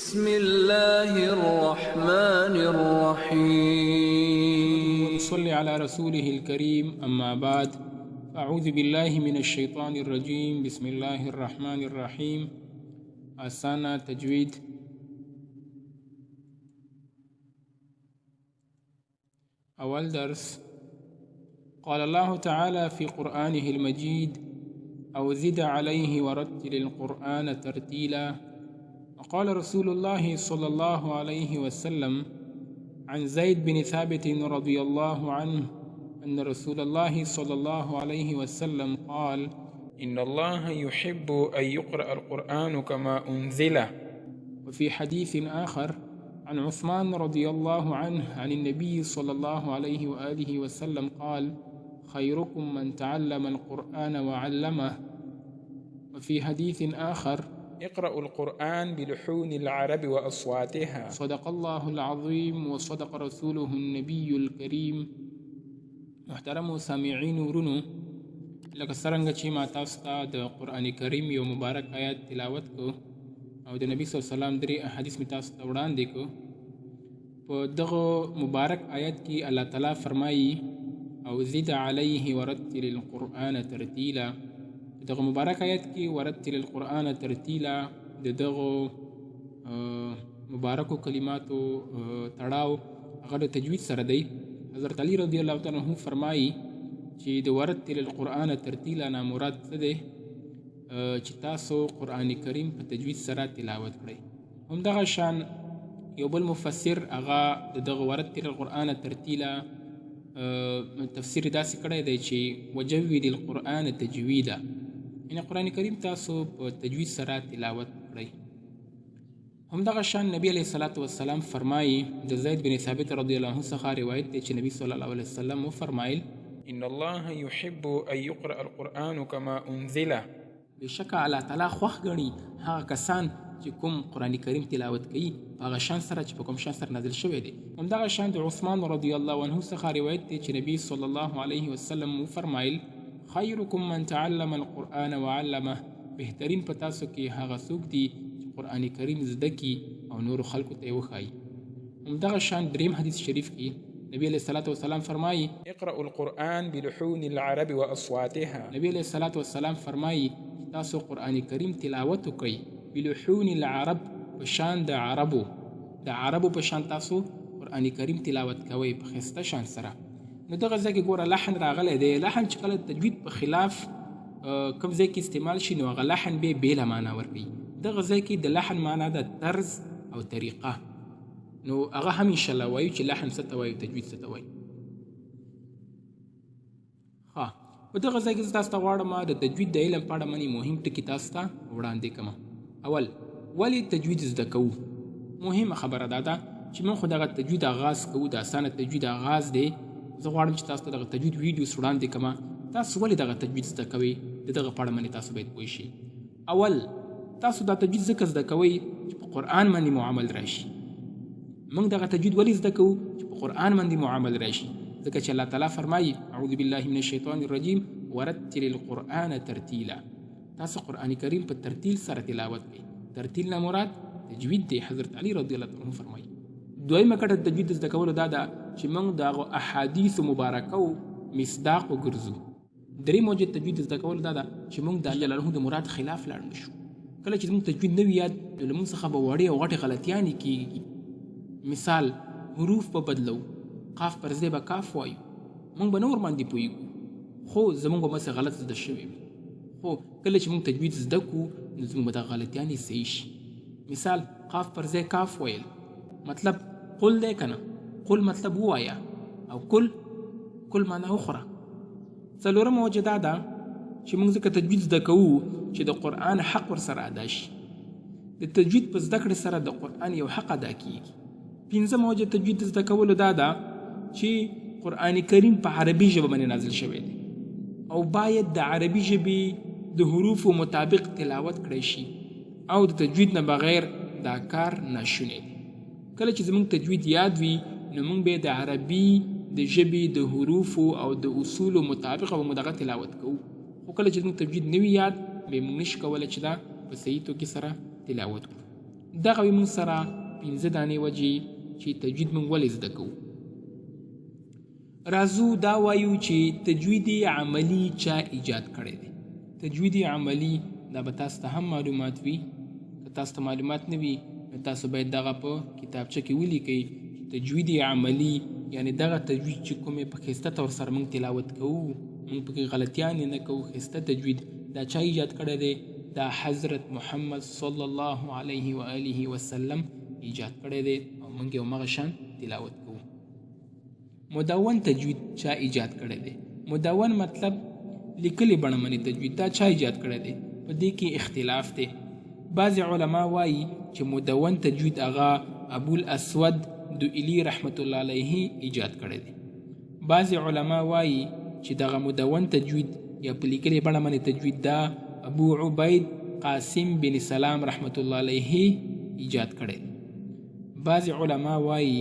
بسم الله الرحمن الرحيم. صل على رسوله الكريم. أما بعد، أعوذ بالله من الشيطان الرجيم. بسم الله الرحمن الرحيم. آسانه تجوید. أول درس. قال الله تعالى في قرآنه المجيد: أو زد عليه ورتل القرآن ترتيلا. وقال رسول الله صلى الله عليه وسلم عن زيد بن ثابت رضي الله عنه أن رسول الله صلى الله عليه وسلم قال: إن الله يحب أن يقرأ القرآن كما أنزل. وفي حديث آخر عن عثمان رضي الله عنه عن النبي صلى الله عليه وآله وسلم قال: خيركم من تعلم القرآن وعلمه. وفي حديث آخر: اقرأوا القرآن بلحون العرب وأصواتها. صدق الله العظيم وصدق رسوله النبي الكريم. محترم سامعين ورونو، لکه څرنګه چې ما تاسو ته د قرآن کریم یو مبارک آیات تلاوت کو او د نبی صلی الله علیه وسلم درې احادیث می تاسو ته وړاندې کو. په دغه مبارک آیات کې الله تعالی فرمایي: او زد علیه ورتل القرآن ترتیلا. دغه مبارک آیت کې ورتل القرآن ترتیلا د دغه مبارکو کلماتو تړاو هغه د تجوید سره دی. حضرت علی رضی الله تعالی عنہ فرمایي چې د ورتل القرآن ترتیلا نه مراد څه دی؟ چې تاسو قرآن کریم په تجوید سره تلاوت کړئ. همدغه شان یو بل مفسر هغه د دغه ورتل القرآن ترتیلا تفسیر داسې کړی دی چې وجود القرآن تجویدا، یعنی قرآن کریم تاسو په تجوید سره تلاوت کړئ. همدغه شان نبی علیه الصلاة والسلام فرمایي، د زید بن ثابت رضی الله عنه څخه روایت دی چې نبی صلی الله علیه وسلم وفرمایل: ان الله يحب ان يقرأ القرآن كما انزل. بشک الله تعالی خوښ ګڼي هغه کسان چې کوم قرآن کریم تلاوت کوي په هغه شان سره چې په کوم شان سره نازل شوی دی. همدغه شان د عثمان رضی الله عنه څخه روایت دی چې نبی صلی الله علیه وسلم وفرمایل: خیرکم من تعلم القرآن وعلمه. بهترین په تاسو کې هغه څوک دی چې قرآن کریم زده کی او نور خلکو ته یې وښایي. همدغه شان دریم حدیث شریف کې نبی علیه الصلاة والسلام فرمایي: اقرأوا القرآن بلحون العرب واصواتها. نبی علیه الصلاة والسلام فرمایي تاسو قرآن کریم تلاوت وکړئ بلحون العرب، په شان د عربو په شان تاسو قرآن کریم تلاوت کوئ په ښایسته شان سره. نو دغه ځای کې ګوره لحن راغلی دی. لحن چې کله تجوید په خلاف کوم ځای کې استعمال شي نو هغه لحن به بېله معنا ورکوي. دغه ځای کې د لحن معنا ده طرز او طریقه. نو هغه هم انشاءالله وایو چې لحن څه ته وایو، تجوید څه ته وایو. په دغه ځای کې زه تاسو ته غواړم د تجوید د علم په اړه باندې مهم ټکي تاسو ته وړاندې کړم. اول، ولې تجوید زده کوو؟ مهمه خبره دا ده چې موږ خو دغه تجوید آغاز کوو، د اسانه تجوید آغاز دی. زه غواړم چې تاسو ته دغه تجوید ویډیوز وړاندې کړم. تاسو ولې دغه تجوید زده کوئ؟ د دغه په اړه باندې تاسو باید پوه شئ. اول، تاسو دا تجوید ځکه زده کوئ چې په قرآن باندې مو عمل راشي. موږ دغه تجوید ولې زده کوو؟ چې په قرآن باندې مو عمل راشي. ځکه چې الله تعالی فرمایي: اعوذ بالله من الشیطان الرجیم ورتل القرآن ترتیلا. تاسو قرآن کریم په ترتیل سره تلاوت کړئ. ترتیل نه مراد تجوید دی. حضرت علی رضی الله عنه فرمایي. دویمه کټه تجوید زده کولو دا ده چې موږ د هغو احادیثو مبارکو مصداق وګرځو. دریم وجه تجوید زده کولو دا ده چې موږ د الله جلاله د مراد خلاف لاړ نه شو. کله چې موږ تجوید نه وي یاد نو له موږ څخه به وړې او غټې غلطیانې کېږي. مثال، حروف به بدلو، قاف پر ځای به کاف وایو، موږ به نه ورباندې پوهېږو، خو زموږ به مسې غلط زده شوی وي. خو کله چې موږ تجوید زده کړو نو زموږ به دغه غلطیانې صحیح شي. مثال، قاف پر ځای کاف ویل مطلب قل دی که نه؟ قل مطلب ووایه، او کل معنا وخوره. څلورمه وجه دا ده چې موږ ځکه تجوید زده کوو چې د قرآن حق ورسره ادا شي. د تجوید په زده کړې سره د قرآن یو حق ادا کیږي. پنځمه وجه تجوید زده کولو دا ده چې قرآن کریم په عربي ژبه باندې نازل شوی دی او باید د عربي ژبې د حروفو مطابق تلاوت کړی شي او د تجوید نه بغیر دا کار ناشونی دی. کله چې زموږ تجوید یاد وي نو موږ به د عربي د ژبې د حروفو او د اصولو مطابق به دغه تلاوت کوو. خو کله چې زموږ تجوید نه وي یاد بیا موږ نشو کولی چې دا په صحیح توګه سره تلاوت کړو. دغه وي موږ سره 15 دانې وجې چې تجوید موږ ولې زده کوو. راځو دا وایو چې تجوید عملی چا ایجاد کړی دی. تجوید عملی دا به تاسو ته هم معلومات وي. که تاسو ته معلومات نه وي نو تاسو باید دغه په کتابچه کې ولیکئ. تجوید عملی یعنی دغه تجوید چې کومې په ښایسته طور سره موږ تلاوت کوو، موږ پکې غلطیانې نه کوو، ښایسته تجوید دا چا ایجاد کړی دی؟ دا حضرت محمد صلی الله علیه و آله وسلم ایجاد کړی دی او موږ یې همغه شان تلاوت کوو. مدون تجوید چا ایجاد کړی دی؟ مدون مطلب لیکلي بڼه باندې تجوید، دا چا ایجاد کړی دی؟ په دې کې اختلاف دی. بعضې علما وایي چې مدون تجوید هغه ابوالاسود دوئلي رحمت الله علیه ایجاد کړی دی. بعضې علما وایي چې دغه مدون تجوید یا په لیکلي بڼه باندې تجوید دا ابو عبید قاسم بن سلام رحمت الله علیه ایجاد کړی. بعضې علما وایي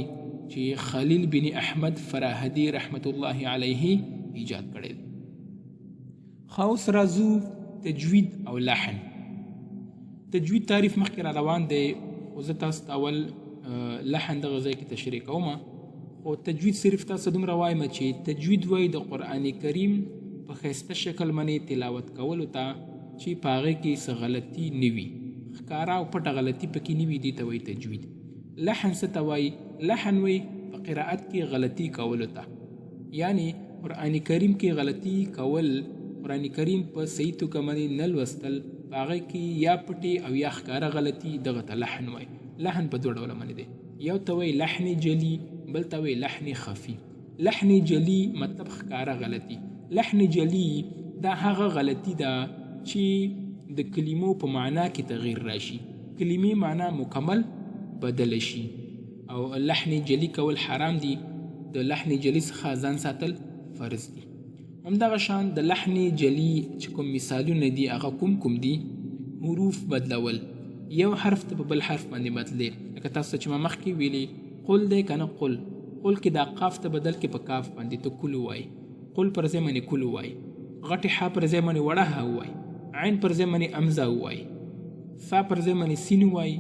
چې خلیل بن احمد فراهدی رحمت الله علیه ایجاد کړی. اوس راځو تجوید او لحن. تجوید تعریف مخکې را روان دی، خو زه تاسو ته اول لحن دغه ځای کې تشریح کوم. خو تجوید صرف تاسو دومره وایم چې تجوید وایي د قرآن کریم په ښایسته شکل باندې تلاوت کولو ته چې په هغې کې څه غلطي نه وي، ښکاره او پټه غلطي پکې نه وي، دې ته وایي تجوید. لحن څه ته وایي؟ لحن وایي په قرائت کې غلطي کولو ته، یعنی قرآن کریم کې غلطي کول، قرآن کریم په صحیح توګه باندې نه لوستل، په هغې کې یا پټې او یا ښکاره غلطي، دغه ته لحن وایي. لحن په دوه ډوله باندې دی، یو ته وایي لحن جلی، بل ته وایي لحن خفي. لحن جلی مطلب ښکاره غلطي. لحن جلی دا هغه غلطي ده چې د کلمو په معنا کې تغییر راشي، کلمې معنا مکمل بدل شي، او لحن جلی کول حرام دي. د لحن جلی څخه ځان ساتل فرض دي. همدغه شان د لحن جلی چې کوم مثالونه دي هغه کوم دي؟ حروف بدلول، یو حرف ته په بل حرف باندې بدلې. لکه تاسو چې ما مخکې ویلي قل دی که نه قل، قل کې دا قاف ته بدل کې په کاف باندې ته کلو وایي، قل پر ځای باندې کلو وایي، غټې ح پر ځای باندې وړه ه وایي، عین پر ځای باندې امزه وایي، فا پر ځای باندې سین وایي،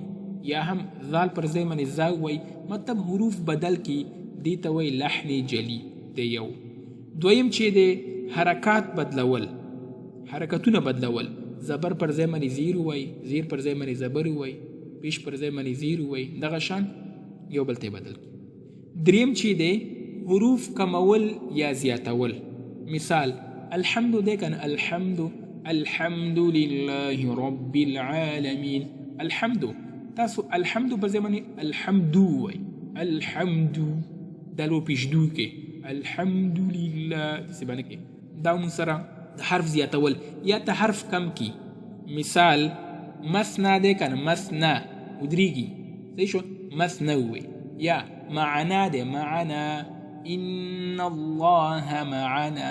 یا هم ذال پر ځای باندې زا وایي. مطلب حروف بدل کې دې ته وایي لحن جلی دی یو. دویم چې دی حرکات بدلول، حرکتونه بدلول، زبر پر ځای باندې زیر وایي، زیر پر ځای باندې زبر وایي، پیش پر ځای باندې زیر وایي، دغه شان یو بل ته بدل کی. دریم چې دی حروف کمول یا زیاتول. مثال الحمد دی کنه الحمد لله رب العالمین. الحمد تاسو الحمد پر ځای باندې الحمد وایي، الحمد دلو پیشدو کې الحمد لله داسې باندې کې. دا موږ سره د حرف زیاتول یا ته حرف کم کی. مثال مثنا دی کنه مثنا ودریږي، صحیح شو، مثنا وایي. یا معنا دی معنا، ان الله معنا،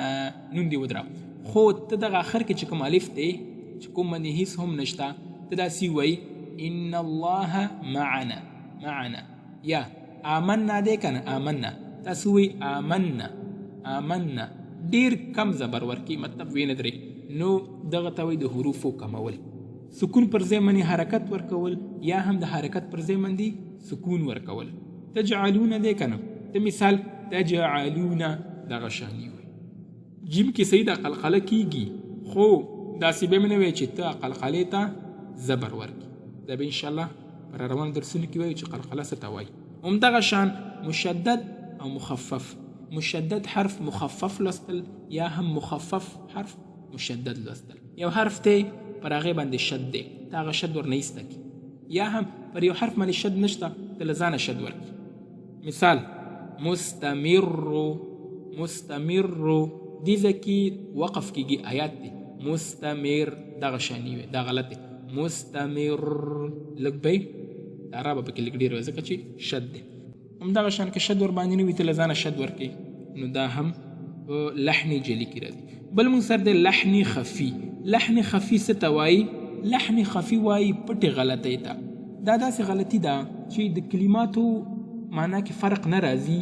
نون دی ودرا. خو ته دغه آخر کې چې کوم الف دی چې کوم باندې هیڅ هم نشته، ته داسې وایي ان الله معنا معنا. یا آمنا دی کنه آمنا، تاسو وایي آمنا آمنا، ډیر کم زبر ورکی، مطلب وی نه درې. نو دغه ته وایي د حروفو کمول. سکون پر ځای باندې حرکت ورکول یا هم د حرکت پر ځای باندې سکون ورکول. تجعلون دی کنه، ته مثال تجعلون دغه شانی وایي. جیم کې صحیح د قلقله کیږي، خو داسې به مې نه وایي چې ته قلقلې ته زبر ورکي. دا به انشاءالله پر روان درسونو کې وایي چې قلقله څه ته وایي. همدغه شان مشدد او مخفف. مشدد حرف مخفف لوستل یا هم مخفف حرف مشدد لوستل. یو حرف ته پر هغې باندې شد دی، ته هغه شد ورنه ایسته کړي، یا هم پر یو حرف باندې شد نشته ته له ځانه شد ورکړي. مثال مستمر، مستمر دې ځای کې وقف کېږي، آیات دی مستمر، دغه شاني وي، دا غلط دی. مستمر لږ به د عربه پکې لږ ډېر وي ځکه چې شد دی. همدغه شان که شد ور باندې نه وي ته له ځانه شد ورکوي، نو دا هم لحن جلی کې راځي. بل موږ سره دی لحن خفي. لحن خفي څه ته وایي؟ لحن خفي وایي پټې غلطۍ ته. دا داسې غلطي ده چې د کلماتو معنا کې فرق نه راځي،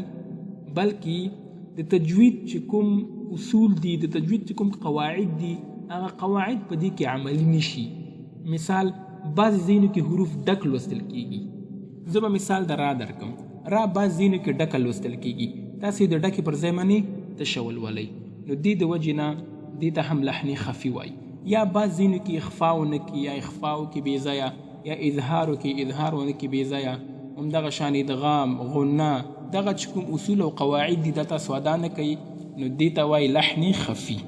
بلکې د تجوید چې کوم اصول دي، د تجوید چې کوم قواعد دي، هغه قواعد په دې کې عملي نشي. مثال بعض ځینو کې حروف ډک لوستل کیږي. زه به مثال د را درکم. را بعض ځینو کې ډکه لوستل کیږي، تاسې د ډکې پر ځای باندې تشه ولولئ. نو دې د وجې نه دې ته هم لحني خفي وایي. یا بعض ځینو کې اخفا ونه کړي، یا اخفا وکړي بې ځایه، یا اظهار وکړي اظهار ونه کړي بې ځایه. همدغه شان ادغام، غنه، دغه چې کوم اصول او قواعد دي دا تاسو ادا نه کوي، نو دې ته وایي لحني خفي.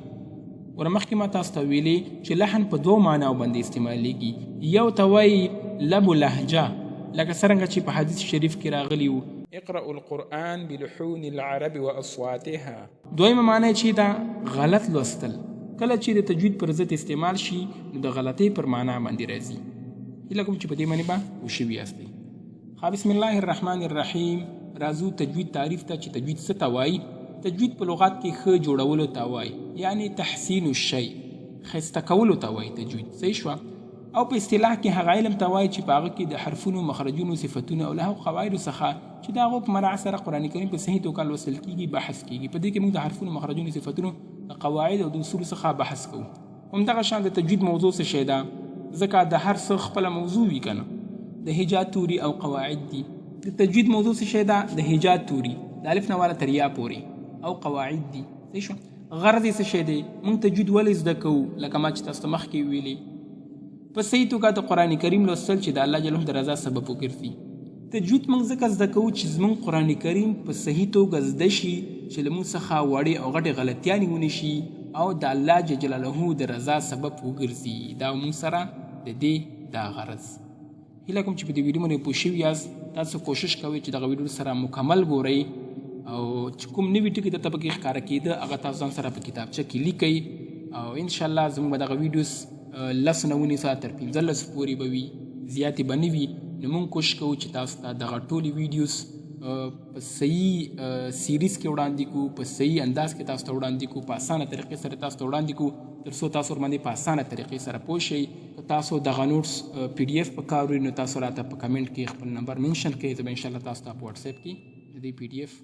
ورمخکې ما تاسو ته ویلي چې لحن په دوو معناو باندې استعمالیږي. یو ته وایي لب لهجه، لکه څرنګه چې په حدیث شریف کې راغلی وو اقرأوا القرآن بلحون العرب واصواتها. دویمه معنی چې دا غلط لوستل. کله چې د تجوید پر ضد استعمال شي نو د غلطۍ پر معنا باندې راځي. هیله کوم چې په دې معنی به وشوي یاستئ. بسم الله الرحمن الرحیم. راځو تجوید تعریف ته چې تجوید څه ته وایي. تجوید په لغت کې ښه جوړولو ته وایي، یعنی تحسین الشی، ښایسته کولو ته وایي تجوید. صحیح شوه. او په اصطلاح کې هغه علم ته وایي چې په هغه کې د حرفونو، مخرجونو، صفتونو او له هغو قواعدو څخه چې د هغو په مراعات سره قرآن کریم په صحیح توګه لوستل کېږي بحث کېږي. په دې کې موږ د حرفونو، مخرجونو، صفتونو، د قواعد او د اصولو څخه بحث کوو. همدغه شان د تجوید موضوع څه شی ده؟ ځکه د هر څه خپله موضوع وي که نه. د هجا توري او قواعد دي. د تجوید موضوع څه شی ده؟ د هجا توري، د الف نه والا تر یا پورې، او قواعد دي. صحیح شو. غرض یې څه شی دی؟ موږ تجوید ولې زده کوو؟ لکه ما چې تاسو ته مخکې ویلي، په صحیح توګه د قرآن کریم لوستل چې د الله جل د رضا سبب وګرځي. تجوید موږ ځکه زده کوو چې زموږ قرآن کریم په صحیح توګه زده شي، چې له موږ څخه وړې او غټې غلطیانې ونه شي او د الله جل جلاله د رضا سبب وګرځي. دا موږ سره د دې دا غرض. هیله کوم چې په دې ویډیو باندې پوه شوي یاست. تاسو کوشش کوئ چې دغه ویډیو سره مکمل ګورئ، او چې کوم نوي ټکي درته پکې ښکاره کېده هغه تاسو ځان سره په کتابچه کې لیکئ، او انشاءالله زموږ به دغه ویډیوز 10 نه ونیسه تر 15 پورې به وي، زیاتې به نه وي. نو موږ کوشش کوو چې تاسو ته دغه ټولې ویډیوز په صحیح سیریز کې وړاندې کړو، په صحیح انداز کې تاسو ته وړاندې کړو، په اسانه طریقې سره تاسو ته وړاندې کړو، تر څو تاسو ورباندې په اسانه طریقې سره پوه شئ. که تاسو دغه نوټس پی ډي اف په کار وي نو تاسو راته په کمنټ کې خپل نمبر منشن کړئ. زه به انشاءالله تاسو ته په واټساپ کې د دې پی ډي اف